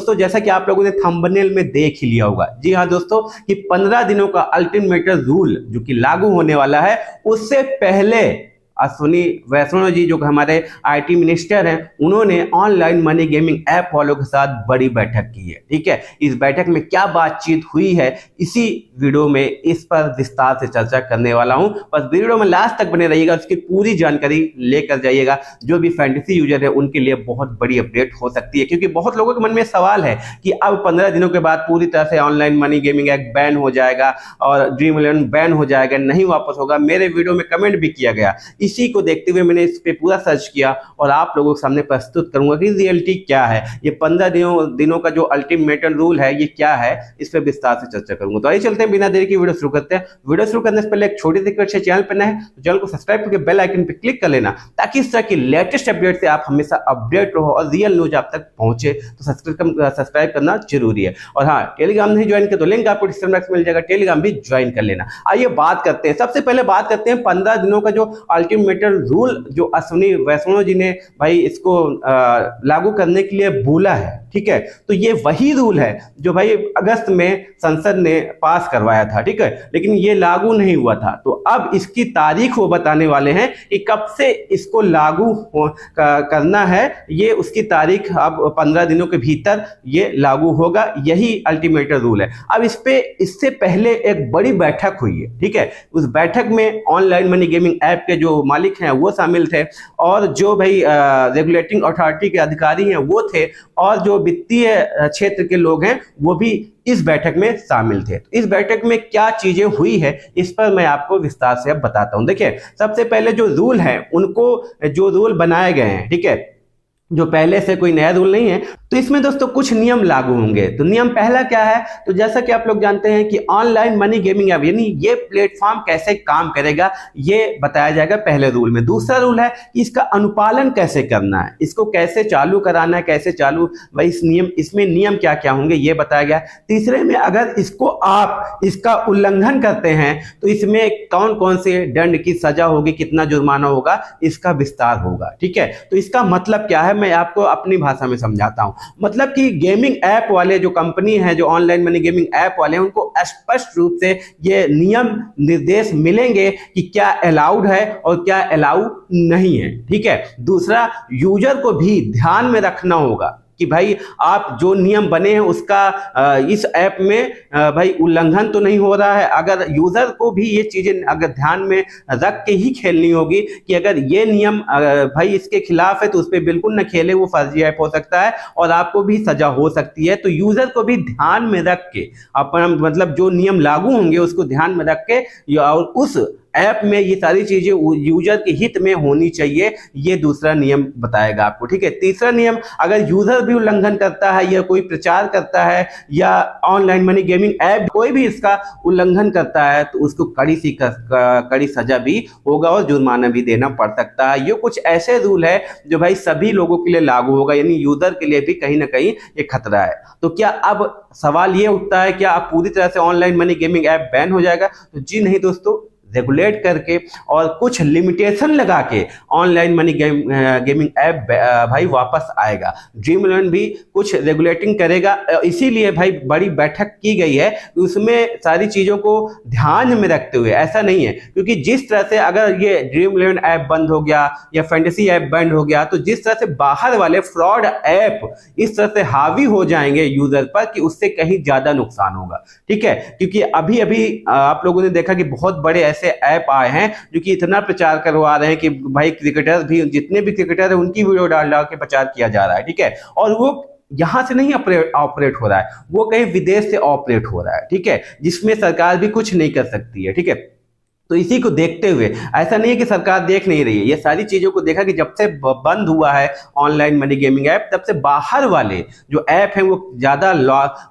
दोस्तों जैसा कि आप लोगों ने थंबनेल में देख ही लिया होगा, जी हाँ दोस्तों, कि 15 दिनों का अल्टीमेट रूल जो कि लागू होने वाला है, उससे पहले अश्विनी वैष्णव जी जो हमारे आईटी मिनिस्टर हैं, उन्होंने ऑनलाइन मनी गेमिंग ऐप वालों के साथ बड़ी बैठक की है। ठीक है, इस बैठक में क्या बातचीत हुई है, इसी वीडियो में इस पर विस्तार से चर्चा करने वाला हूं। बस वीडियो में लास्ट तक बने रहिएगा, उसकी पूरी जानकारी लेकर जाइएगा। जो भी फैंटेसी यूजर है उनके लिए बहुत बड़ी अपडेट हो सकती है, क्योंकि बहुत लोगों के मन में सवाल है कि अब 15 दिनों के बाद पूरी तरह से online money gaming app ban हो जाएगा और ड्रीम इलेवन बैन हो जाएगा, नहीं वापस होगा। मेरे वीडियो में कमेंट भी किया गया, इसी को देखते हुए मैंने इस पे पूरा सर्च किया और आप लोगों के सामने प्रस्तुत करूंगा कि रियलिटी क्या है, ये 15 दिनों का जो अल्टीमेटम रूल है ये क्या है, इस पे विस्तार से चर्चा करूंगा। तो आइए चलते हैं, बिना देरी की वीडियो शुरू करते हैं। वीडियो शुरू करने से पहले एक छोटी सी रिक्वेस्ट है, चैनल पर नए हैं तो चैनल को सब्सक्राइब करके बेल आइकन पे क्लिक कर लेना, ताकि इस तरह की लेटेस्ट अपडेट से आप हमेशा अपडेट रहो और रियल न्यूज आप तक पहुंचे। तो सब्सक्राइब करना जरूरी है। और हाँ, टेलीग्राम नहीं ज्वाइन किया तो लिंक आपको डिस्क्रिप्शन बॉक्स में मिल जाएगा, टेलीग्राम भी ज्वाइन कर लेना। आइए बात करते हैं, सबसे पहले बात करते हैं 15 दिनों का जो अल्टीमेटम रूल जो अश्विनी वैष्णव जी ने भाई इसको लागू करने के लिए बोला है। ठीक है, तो ये वही रूल है जो भाई अगस्त में संसद ने पास करवाया था। ठीक है, लेकिन ये लागू नहीं हुआ था। तो अब इसकी तारीख वो बताने वाले हैं कि कब से इसको लागू करना है, ये उसकी तारीख अब 15 दिनों के भीतर ये लागू होगा, यही अल्टीमेटम रूल है। अब इससे पहले एक बड़ी बैठक हुई है। ठीक है, उस बैठक में ऑनलाइन मनी गेमिंग ऐप के जो मालिक हैं वो शामिल थे, और जो भाई रेगुलेटिंग अथॉरिटी के अधिकारी हैं वो थे, और जो वित्तीय क्षेत्र के लोग हैं वो भी इस बैठक में शामिल थे। तो इस बैठक में क्या चीजें हुई है, इस पर मैं आपको विस्तार से अब बताता हूं। देखिए, सबसे पहले जो रूल है, उनको जो रूल बनाए गए हैं, ठीक है, जो पहले से कोई नया रूल नहीं है, तो इसमें दोस्तों कुछ नियम लागू होंगे। तो नियम पहला क्या है, तो जैसा कि आप लोग जानते हैं कि ऑनलाइन मनी गेमिंग ऐप यानी ये प्लेटफॉर्म कैसे काम करेगा, ये बताया जाएगा पहले रूल में। दूसरा रूल है कि इसका अनुपालन कैसे करना है, इसको कैसे चालू कराना है, कैसे चालू भाई इसमें नियम क्या क्या होंगे ये बताया गया। तीसरे में अगर आप इसका उल्लंघन करते हैं तो इसमें कौन कौन से दंड की सजा होगी, कितना जुर्माना होगा, इसका विस्तार होगा। ठीक है, तो इसका मतलब क्या है, मैं आपको अपनी भाषा में समझाता हूं। मतलब कि गेमिंग ऐप वाले जो कंपनी है, जो ऑनलाइन मनी गेमिंग ऐप वाले हैं, उनको स्पष्ट रूप से ये नियम निर्देश मिलेंगे कि क्या अलाउड है और क्या अलाउ नहीं है। ठीक है, दूसरा, यूजर को भी ध्यान में रखना होगा कि भाई आप जो नियम बने हैं उसका इस ऐप में भाई उल्लंघन तो नहीं हो रहा है। अगर यूजर को भी ये चीजें अगर ध्यान में रख के ही खेलनी होगी कि अगर ये नियम भाई इसके खिलाफ है तो उस पर बिल्कुल ना खेले, वो फर्जी ऐप हो सकता है और आपको भी सजा हो सकती है। तो यूजर को भी ध्यान में रख के अपना मतलब जो नियम लागू होंगे उसको ध्यान में रख के और उस ऐप में ये सारी चीजें यूजर के हित में होनी चाहिए, ये दूसरा नियम बताएगा आपको। ठीक है, तीसरा नियम, अगर यूजर भी उल्लंघन करता है या कोई प्रचार करता है या ऑनलाइन मनी गेमिंग ऐप कोई भी इसका उल्लंघन करता है तो उसको कड़ी सजा भी होगा और जुर्माना भी देना पड़ सकता है। ये कुछ ऐसे रूल है जो भाई सभी लोगों के लिए लागू होगा, यानी यूजर के लिए भी कहीं ना कहीं ये खतरा है। तो क्या अब सवाल ये उठता है, क्या अब पूरी तरह से online money gaming app ban हो जाएगा? तो जी नहीं दोस्तों, रेगुलेट करके और कुछ लिमिटेशन लगा के ऑनलाइन मनी गेमिंग ऐप भाई वापस आएगा। ड्रीम इलेवन भी कुछ रेगुलेटिंग करेगा, इसीलिए भाई बड़ी बैठक की गई है, उसमें सारी चीजों को ध्यान में रखते हुए। ऐसा नहीं है, क्योंकि जिस तरह से अगर ये ड्रीम इलेवन ऐप बंद हो गया या फैंटेसी ऐप बंद हो गया तो जिस तरह से बाहर वाले फ्रॉड ऐप इस तरह से हावी हो जाएंगे यूजर पर कि उससे कहीं ज्यादा नुकसान होगा। ठीक है, क्योंकि अभी आप लोगों ने देखा कि बहुत बड़े ऐसे ऐप आए हैं जो कि इतना प्रचार करवा रहे हैं कि भाई क्रिकेटर भी, जितने भी क्रिकेटर है उनकी वीडियो डाल के प्रचार किया जा रहा है। ठीक है, और वो यहां से नहीं ऑपरेट हो रहा है, वो कहीं विदेश से ऑपरेट हो रहा है। ठीक है, जिसमें सरकार भी कुछ नहीं कर सकती है। ठीक है, तो इसी को देखते हुए ऐसा नहीं है कि सरकार देख नहीं रही है, ये सारी चीजों को देखा कि जब से बंद हुआ है ऑनलाइन मनी गेमिंग ऐप, तब से बाहर वाले जो ऐप हैं वो ज्यादा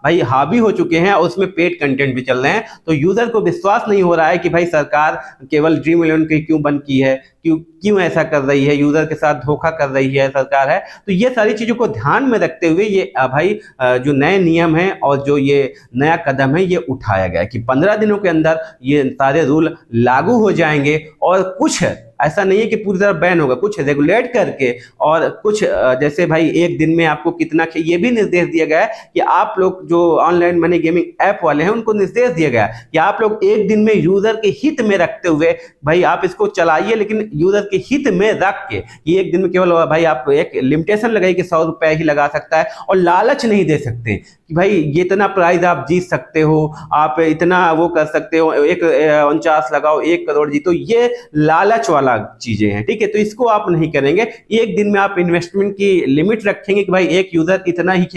भाई हावी हो चुके हैं और उसमें पेड कंटेंट भी चल रहे हैं। तो यूजर को विश्वास नहीं हो रहा है कि भाई सरकार केवल ड्रीम इलेवन की क्यों बंद की है, क्यों ऐसा कर रही है, यूजर के साथ धोखा कर रही है सरकार है। तो ये सारी चीजों को ध्यान में रखते हुए ये भाई जो नए नियम हैं और जो ये नया कदम है ये उठाया गया कि 15 दिनों के अंदर ये सारे रूल लागू हो जाएंगे और कुछ ऐसा नहीं है कि पूरी तरह बैन होगा, कुछ रेगुलेट करके और कुछ जैसे भाई एक दिन में आपको कितना, ये भी निर्देश दिया गया है कि आप लोग जो ऑनलाइन मनी गेमिंग ऐप वाले हैं उनको निर्देश दिया गया है कि आप लोग एक दिन में यूजर के हित में रखते हुए भाई आप इसको चलाइए, लेकिन यूजर के हित में रख के ये एक दिन में केवल भाई आप एक लिमिटेशन लगाइए कि 100 रुपए ही लगा सकता है, और लालच नहीं दे सकते कि भाई ये इतना प्राइज आप जीत सकते हो, आप इतना वो कर सकते हो, 49 लगाओ 1 करोड़ जीतो, ये लालच वाला चीजें हैं, ठीक है। तो इसको आप नहीं करेंगे। एक दिन में आप इन्वेस्टमेंट की लिमिट रखेंगे कि भाई एक यूजर इतना ही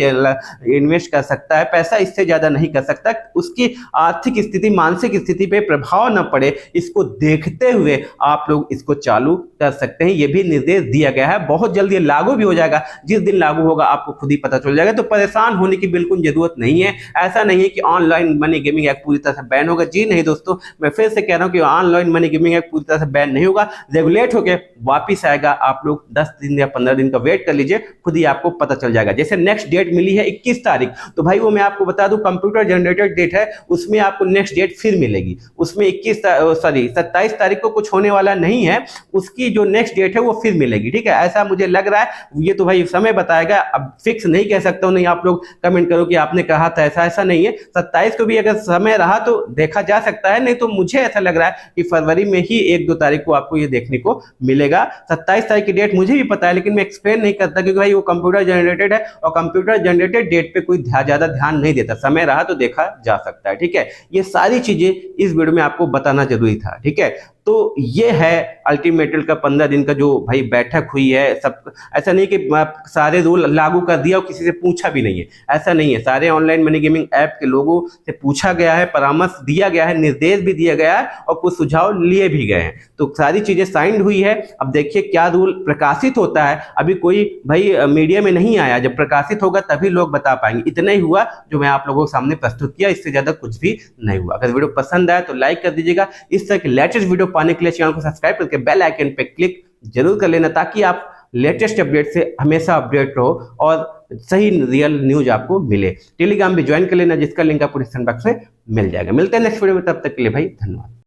इन्वेस्ट कर सकता है, पैसा इससे ज्यादा नहीं कर सकता, उसकी आर्थिक स्थिति मानसिक स्थिति पे प्रभाव न पड़े, इसको देखते हुए आप लोग इसको चालू कर सकते हैं। ये भी निर्देश दिया गया है, बहुत जल्द ये लागू भी हो जाएगा। जिस दिन लागू होगा आपको खुद ही पता चल जाएगा, तो परेशान होने की बिल्कुल जरूरत नहीं है। ऐसा नहीं है कि ऑनलाइन मनी गेमिंग ऐप पूरी तरह से बैन होगा, जी नहीं दोस्तों, मैं फिर से कह रहा हूं कि ऑनलाइन मनी गेमिंग ऐप पूरी तरह से बैन नहीं होगा, रेगुलेट होकर वापिस आएगा। आप लोग 10 दिन या 15 दिन का वेट कर लीजिए, खुद ही आपको पता चल जाएगा। जैसे नेक्स्ट डेट मिली है 21 तारीख, तो भाई वो मैं आपको बता दूं कंप्यूटर जनरेटेड डेट है, उसमें आपको नेक्स्ट डेट फिर मिलेगी। उसमें 27 तारीख को कुछ होने वाला नहीं है, उसकी जो नेक्स्ट डेट है वो फिर मिलेगी, ठीक है। ऐसा मुझे लग रहा है, ये तो भाई समय बताएगा, अब फिक्स नहीं कह सकता हूं, नहीं आप लोग कमेंट करो कि आपने कहा था, ऐसा नहीं है। 27 को भी अगर समय रहा तो देखा जा सकता है, नहीं तो मुझे ऐसा लग रहा है कि फरवरी में ही 1-2 तारीख को आपको ये देखने को मिलेगा। 27 तारीख की डेट मुझे भी पता है, लेकिन मैं एक्सप्लेन नहीं करता क्योंकि भाई वो कंप्यूटर जनरेटेड है, और कंप्यूटर जनरेटेड डेट पे कोई ज्यादा ध्यान नहीं देता, समय रहा तो देखा जा सकता है, ठीक है। ये सारी चीजें इस वीडियो में आपको बताना जरूरी था, ठीक है। तो ये है अल्टीमेटल का 15 दिन का जो भाई बैठक हुई है। सब ऐसा नहीं कि सारे रूल लागू कर दिया और किसी से पूछा भी नहीं है, ऐसा नहीं है। सारे ऑनलाइन मनी गेमिंग ऐप के लोगों से पूछा गया है, परामर्श दिया गया है, निर्देश भी दिया गया है और कुछ सुझाव लिए भी गए हैं। तो सारी चीजें साइंड हुई है। अब देखिए क्या रूल प्रकाशित होता है, अभी कोई भाई मीडिया में नहीं आया, जब प्रकाशित होगा तभी लोग बता पाएंगे। इतना ही हुआ जो मैं आप लोगों के सामने प्रस्तुत किया, इससे ज्यादा कुछ भी नहीं हुआ। अगर वीडियो पसंद आया तो लाइक कर दीजिएगा। इस तरह के लेटेस्ट वीडियो पाने के लिए चैनल को सब्सक्राइब करके बेल आइकन पे क्लिक जरूर कर लेना, ताकि आप लेटेस्ट अपडेट से हमेशा अपडेट रहो और सही रियल न्यूज आपको मिले। टेलीग्राम भी ज्वाइन कर लेना, जिसका लिंक आपको डिस्क्रिप्शन बॉक्स में मिल जाएगा। मिलते हैं नेक्स्ट वीडियो में, तब तक के लिए भाई धन्यवाद।